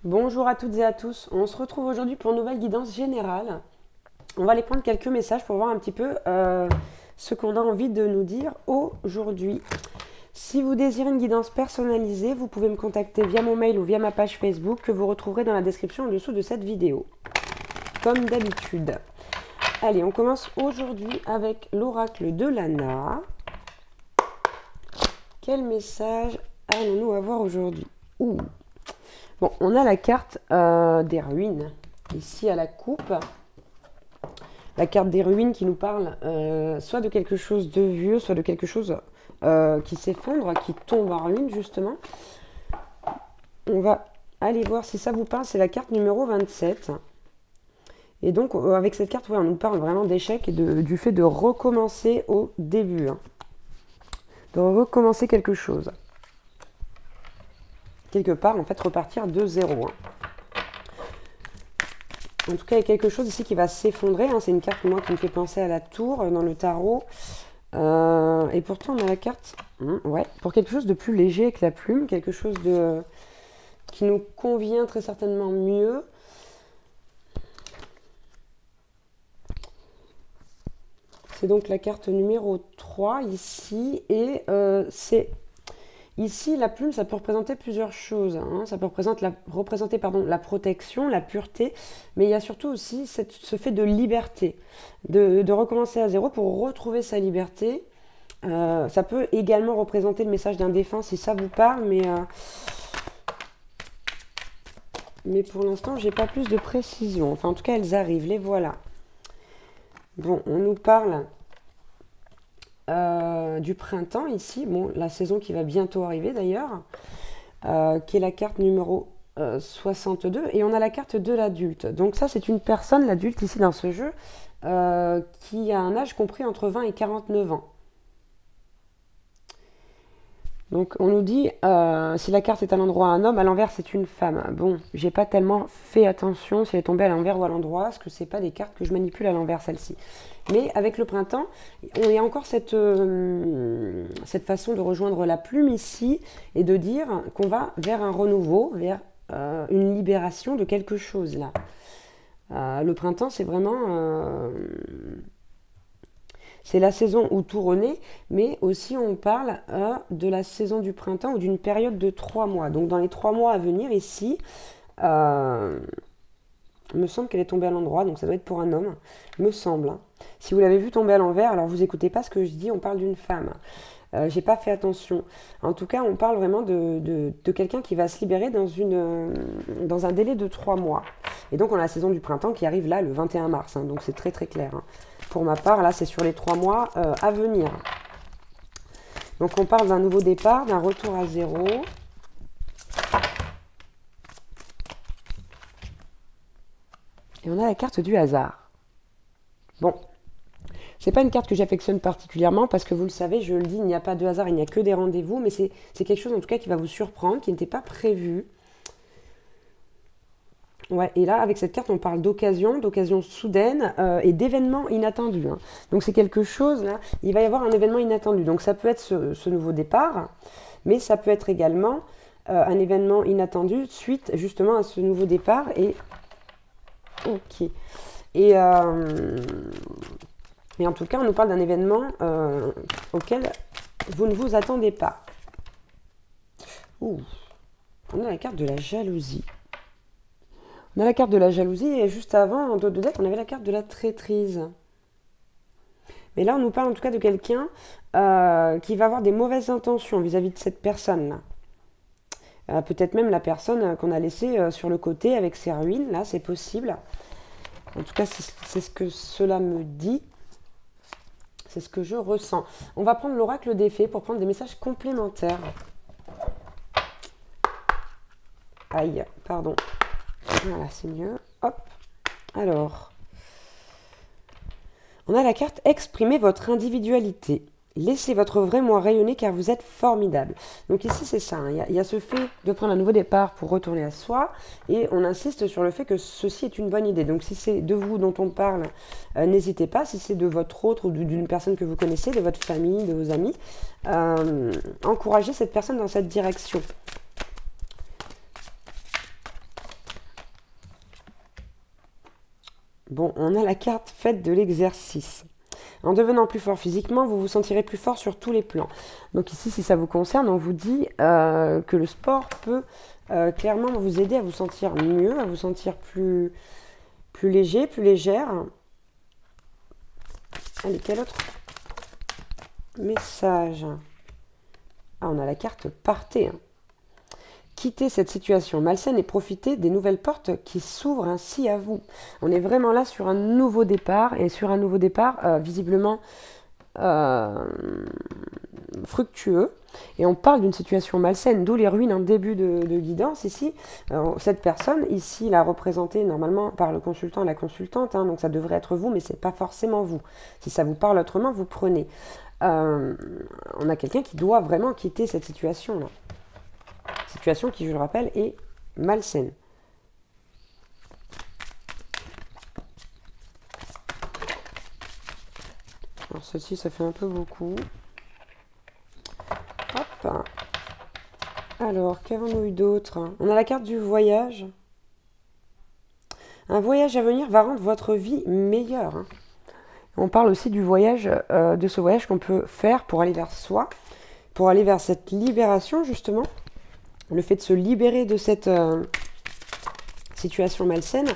Bonjour à toutes et à tous, on se retrouve aujourd'hui pour une nouvelle guidance générale. On va aller prendre quelques messages pour voir un petit peu ce qu'on a envie de nous dire aujourd'hui. Si vous désirez une guidance personnalisée, vous pouvez me contacter via mon mail ou via ma page Facebook que vous retrouverez dans la description en dessous de cette vidéo. Comme d'habitude. Allez, on commence aujourd'hui avec l'oracle de Lana. Quel message allons-nous avoir aujourd'hui? Bon, on a la carte des ruines, ici à la coupe. La carte des ruines qui nous parle soit de quelque chose de vieux, soit de quelque chose qui s'effondre, qui tombe en ruine, justement. On va aller voir si ça vous parle, c'est la carte numéro 27. Et donc, avec cette carte, on nous parle vraiment d'échec et du fait de recommencer au début. De recommencer quelque chose. Quelque part, en fait, repartir de zéro. En tout cas, il y a quelque chose ici qui va s'effondrer. C'est une carte, moi, qui me fait penser à la tour dans le tarot. Et pourtant, on a la carte pour quelque chose de plus léger que la plume. Quelque chose qui nous convient très certainement mieux. C'est donc la carte numéro 3 ici. Et c'est... Ici, la plume, ça peut représenter plusieurs choses. Ça peut représenter la protection, la pureté, mais il y a surtout aussi ce fait de liberté, de recommencer à zéro pour retrouver sa liberté. Ça peut également représenter le message d'un défunt si ça vous parle, mais pour l'instant, j'ai pas plus de précision. Enfin, en tout cas, elles arrivent, les voilà. Bon, on nous parle du printemps ici, bon, la saison qui va bientôt arriver d'ailleurs, qui est la carte numéro 62, et on a la carte de l'adulte. Donc ça, c'est une personne, l'adulte ici dans ce jeu, qui a un âge compris entre 20 et 49 ans. Donc on nous dit, si la carte est à l'endroit un homme, à l'envers c'est une femme. Bon, j'ai pas tellement fait attention si elle est tombée à l'envers ou à l'endroit, parce que c'est pas des cartes que je manipule à l'envers, celle-ci. Mais avec le printemps, il y a encore cette façon de rejoindre la plume ici, et de dire qu'on va vers un renouveau, vers une libération de quelque chose là. Le printemps, c'est vraiment... c'est la saison où tout renaît, mais aussi on parle de la saison du printemps ou d'une période de 3 mois. Donc dans les 3 mois à venir ici, il me semble qu'elle est tombée à l'endroit, donc ça doit être pour un homme, me semble. Si vous l'avez vu tomber à l'envers, alors vous écoutez pas ce que je dis, on parle d'une femme. J'ai pas fait attention. En tout cas, on parle vraiment de quelqu'un qui va se libérer dans un délai de 3 mois. Et donc on a la saison du printemps qui arrive là le 21 mars, donc c'est très très clair. Pour ma part, là, c'est sur les 3 mois à venir. Donc, on parle d'un nouveau départ, d'un retour à zéro. Et on a la carte du hasard. Bon, c'est pas une carte que j'affectionne particulièrement parce que vous le savez, je le dis, il n'y a pas de hasard, il n'y a que des rendez-vous, mais c'est quelque chose en tout cas qui va vous surprendre, qui n'était pas prévu. Ouais, et là, avec cette carte, on parle d'occasion soudaine et d'événements inattendus. Donc c'est quelque chose, là, il va y avoir un événement inattendu. Donc ça peut être ce nouveau départ, mais ça peut être également un événement inattendu suite justement à ce nouveau départ. Et ok. Et en tout cas, on nous parle d'un événement auquel vous ne vous attendez pas. On a la carte de la jalousie. On a la carte de la jalousie et juste avant, en dos de deck, on avait la carte de la traîtrise. Mais là, on nous parle en tout cas de quelqu'un qui va avoir des mauvaises intentions vis-à-vis de cette personne-là. Peut-être même la personne qu'on a laissée sur le côté avec ses ruines, là, c'est possible. En tout cas, c'est ce que cela me dit. C'est ce que je ressens. On va prendre l'oracle des fées pour prendre des messages complémentaires. Aïe, pardon. Voilà, c'est mieux. Hop. Alors, on a la carte Exprimez votre individualité. Laissez votre vrai moi rayonner car vous êtes formidable. Donc ici, c'est ça. Il y a ce fait de prendre un nouveau départ pour retourner à soi. Et on insiste sur le fait que ceci est une bonne idée. Donc si c'est de vous dont on parle, n'hésitez pas. Si c'est de votre autre ou d'une personne que vous connaissez, de votre famille, de vos amis, encouragez cette personne dans cette direction. Bon, on a la carte faites de l'exercice. En devenant plus fort physiquement, vous vous sentirez plus fort sur tous les plans. Donc ici, si ça vous concerne, on vous dit que le sport peut clairement vous aider à vous sentir mieux, à vous sentir plus léger, plus légère. Allez, quel autre message? Ah, on a la carte partez. Quittez cette situation malsaine et profitez des nouvelles portes qui s'ouvrent ainsi à vous. On est vraiment là sur un nouveau départ, et sur un nouveau départ visiblement fructueux. Et on parle d'une situation malsaine, d'où les ruines en début de guidance ici. Alors, cette personne ici, la représentée normalement par le consultant et la consultante, donc ça devrait être vous, mais c'est pas forcément vous. Si ça vous parle autrement, vous prenez. On a quelqu'un qui doit vraiment quitter cette situation-là. Situation qui, je le rappelle, est malsaine. Alors ceci, ça fait un peu beaucoup. Hop. Alors, qu'avons-nous eu d'autre? On a la carte du voyage. Un voyage à venir va rendre votre vie meilleure. On parle aussi du voyage, de ce voyage qu'on peut faire pour aller vers soi, pour aller vers cette libération, justement. Le fait de se libérer de cette situation malsaine.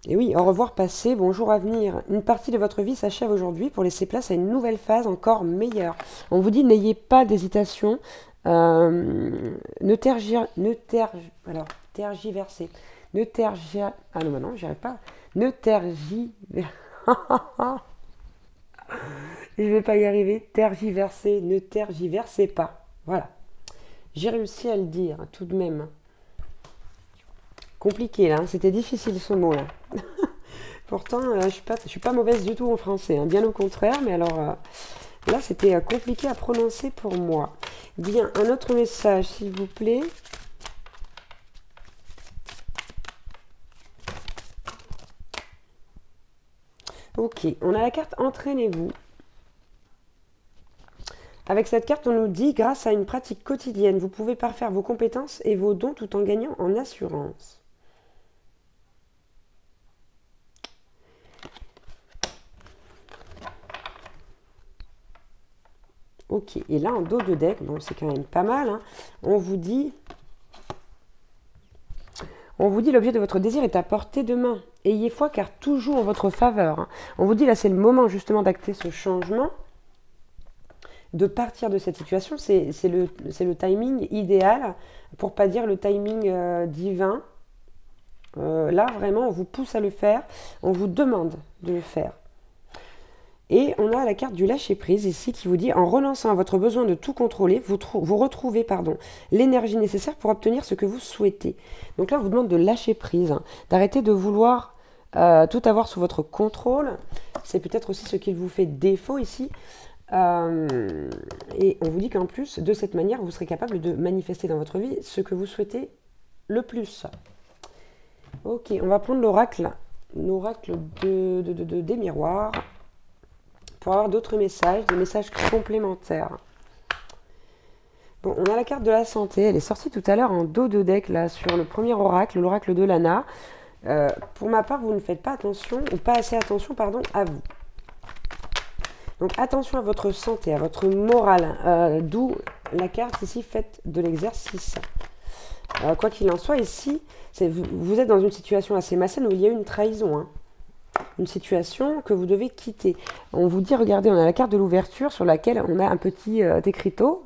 Et oui, au revoir passé, bonjour à venir. Une partie de votre vie s'achève aujourd'hui pour laisser place à une nouvelle phase encore meilleure. On vous dit, n'ayez pas d'hésitation. Tergiversez. Ah non, non, j'y arrive pas. Ne tergiversez. Je vais pas y arriver. Tergiversez, ne tergiversez pas. Voilà. J'ai réussi à le dire, tout de même. Compliqué, là. C'était difficile, ce mot-là. Pourtant, je suis pas mauvaise du tout en français. Bien au contraire. Mais alors, là, c'était compliqué à prononcer pour moi. Bien, un autre message, s'il vous plaît. Ok, on a la carte Entraînez-vous. Avec cette carte, on nous dit, grâce à une pratique quotidienne, vous pouvez parfaire vos compétences et vos dons tout en gagnant en assurance. Ok, et là, en dos de deck, bon, c'est quand même pas mal, on vous dit l'objet de votre désir est à portée de main. Ayez foi car tout joue en votre faveur. On vous dit, là, c'est le moment justement d'acter ce changement. De partir de cette situation, c'est le timing idéal, pour pas dire le timing divin. Là, vraiment, on vous pousse à le faire, on vous demande de le faire. Et on a la carte du lâcher-prise ici qui vous dit, en renonçant à votre besoin de tout contrôler, vous retrouvez l'énergie nécessaire pour obtenir ce que vous souhaitez. Donc là, on vous demande de lâcher prise, d'arrêter de vouloir tout avoir sous votre contrôle. C'est peut-être aussi ce qui vous fait défaut ici. Et on vous dit qu'en plus, de cette manière, vous serez capable de manifester dans votre vie ce que vous souhaitez le plus. Ok, on va prendre l'oracle des miroirs, pour avoir d'autres messages, des messages complémentaires. Bon, on a la carte de la santé, elle est sortie tout à l'heure en dos de deck, là, sur le premier oracle, l'oracle de Lana. Pour ma part, vous ne faites pas attention, ou pas assez attention, pardon, à vous. Donc attention à votre santé, à votre morale, d'où la carte ici faite de l'exercice. Quoi qu'il en soit, ici, vous êtes dans une situation assez malsaine où il y a eu une trahison. Une situation que vous devez quitter. On vous dit, regardez, on a la carte de l'ouverture sur laquelle on a un petit écriteau,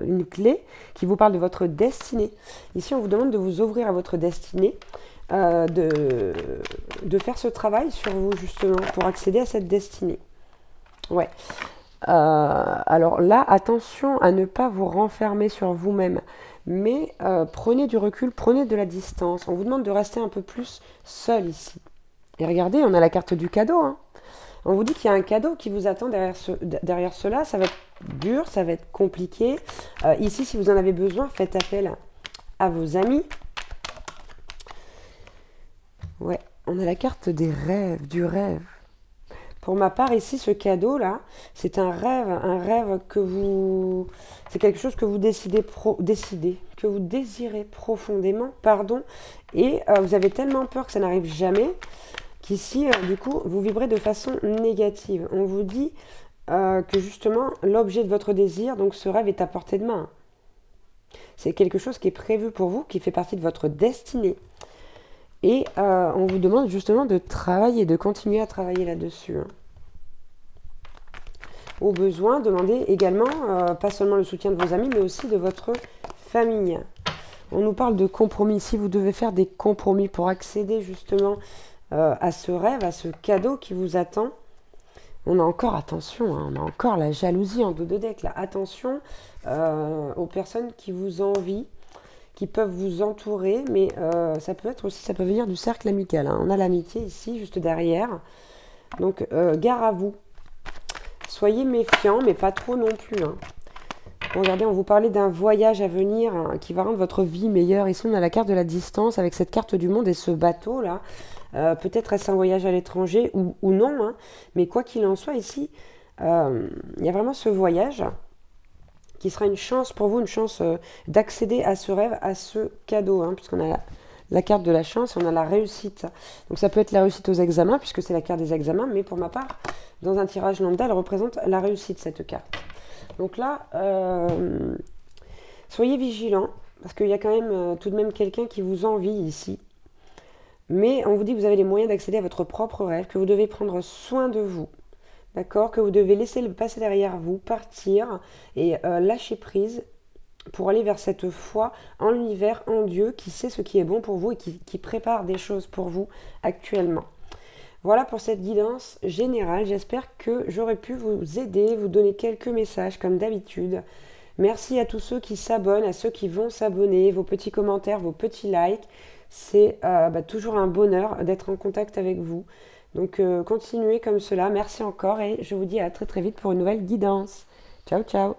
une clé qui vous parle de votre destinée. Ici, on vous demande de vous ouvrir à votre destinée, de faire ce travail sur vous justement pour accéder à cette destinée. Ouais. Alors là, attention à ne pas vous renfermer sur vous-même, mais prenez du recul, prenez de la distance. On vous demande de rester un peu plus seul ici. Et regardez, on a la carte du cadeau. On vous dit qu'il y a un cadeau qui vous attend derrière cela. Ça va être dur, ça va être compliqué. Ici, si vous en avez besoin, faites appel à vos amis. Ouais, on a la carte des rêves, du rêve. Pour ma part, ici, ce cadeau-là, c'est un rêve que vous... C'est quelque chose que vous que vous désirez profondément, pardon, et vous avez tellement peur que ça n'arrive jamais, qu'ici, du coup, vous vibrez de façon négative. On vous dit que justement, l'objet de votre désir, donc ce rêve est à portée de main. C'est quelque chose qui est prévu pour vous, qui fait partie de votre destinée. Et on vous demande justement de travailler, de continuer à travailler là-dessus. Au besoin, demandez également, pas seulement le soutien de vos amis, mais aussi de votre famille. On nous parle de compromis. Si vous devez faire des compromis pour accéder justement à ce rêve, à ce cadeau qui vous attend, on a encore, attention, on a encore la jalousie en dos de deck. Là. Attention aux personnes qui vous envient, qui peuvent vous entourer, mais ça peut être aussi, ça peut venir du cercle amical. On a l'amitié ici, juste derrière. Donc, gare à vous. Soyez méfiants, mais pas trop non plus. Bon, regardez, on vous parlait d'un voyage à venir qui va rendre votre vie meilleure. Ici, on a la carte de la distance avec cette carte du monde et ce bateau-là. Peut-être est-ce un voyage à l'étranger ou non, mais quoi qu'il en soit, ici, il y a vraiment ce voyage qui sera une chance pour vous, une chance d'accéder à ce rêve, à ce cadeau, puisqu'on a la carte de la chance et on a la réussite. Donc ça peut être la réussite aux examens, puisque c'est la carte des examens, mais pour ma part, dans un tirage lambda, elle représente la réussite, cette carte. Donc là, soyez vigilants, parce qu'il y a quand même tout de même quelqu'un qui vous envie ici. Mais on vous dit que vous avez les moyens d'accéder à votre propre rêve, que vous devez prendre soin de vous. D'accord? Que vous devez laisser le passé derrière vous, partir et lâcher prise pour aller vers cette foi en l'univers, en Dieu, qui sait ce qui est bon pour vous et qui prépare des choses pour vous actuellement. Voilà pour cette guidance générale. J'espère que j'aurai pu vous aider, vous donner quelques messages comme d'habitude. Merci à tous ceux qui s'abonnent, à ceux qui vont s'abonner, vos petits commentaires, vos petits likes. C'est toujours un bonheur d'être en contact avec vous. Donc continuez comme cela. Merci encore et je vous dis à très très vite pour une nouvelle guidance. Ciao ciao.